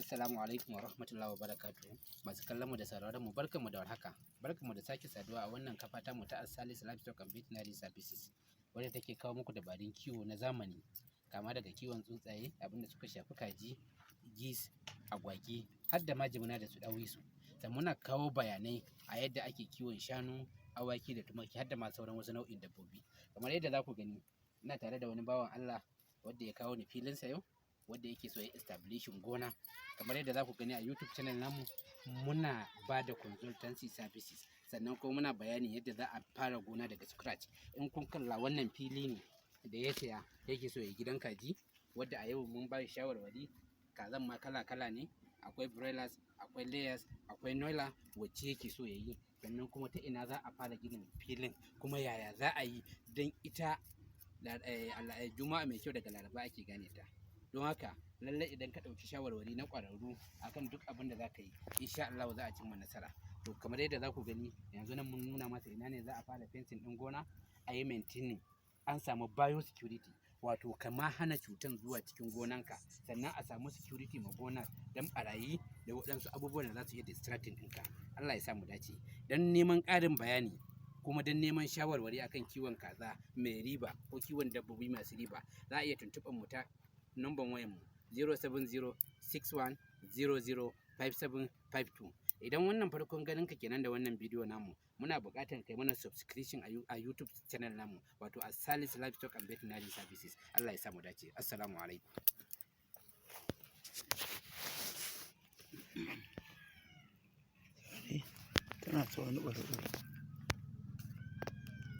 Assalamu alaikum wa rahmatullahi wa barakatuhu. Masu kallon mu da sauraron mu barkanmu da warhaka. Barkanmu da sake saduwa a wannan kafa ta mu ta Asalis Livestock and Veterinary Services, wadda take kawo muku dabarun kiwo na zamani, kama daga kiwon tsuntsaye, abinda suka shafi kaji, geese, agwagi, har da ma jimina da su ɗawisu. Sannan muna kawo bayanai a yadda ake kiwon shanu, awaki da tumaki, har da ma sauran wasu nau'in dabbobi. Kamar yadda za ku gani, ina tare da wani bawan Allah wanda ya kawo ni filinsa yau, wanda yake so ya establishing gona. Kamar yadda za ku gani a YouTube channel namu, muna ba da consultancy services, sannan kuma muna bayani yadda za a fara gona daga scratch. In kun kalla, wannan fili ne da ya saya yake so ya gidan kaji, wadda a yau mun ba shi shawarwari. Kazan ma kala-kala ne, akwai broilers, akwai layers, akwai noila, wacce yake so ya yi, sannan kuma ta ina za a fara ginin filin, kuma yaya za a yi don ita juma'a mai kyau daga laraba ake gane ta. Don haka lallai idan ka ɗauki shawarwari na ƙwararru akan duk abin da za ka yi, insha Allah za a cimma nasara. To kamar yadda za ku gani yanzu nan mun nuna masa ina ne za a fara fencing ɗin gona, a yi maintaining, an samu biosecurity, wato kama hana cutan zuwa cikin gonanka, sannan a samu security ma gonar don ɓarayi da waɗansu abubuwan da za su iya distracting ɗinka. Allah ya sa mu dace. Don neman ƙarin bayani kuma don neman shawarwari akan kiwon kaza mai riba ko kiwon dabbobi masu riba, za a iya tuntuɓar mu ta number wayanmu 07061005752. Idan wannan farkon ganin ka kenan da wannan bidiyo namu, muna buƙatar kai mana subscription a YouTube channel namu, wato Asalis Livestock and Veterinary Services. Allah ya sa mu dace. Assalamu alaikum. Tana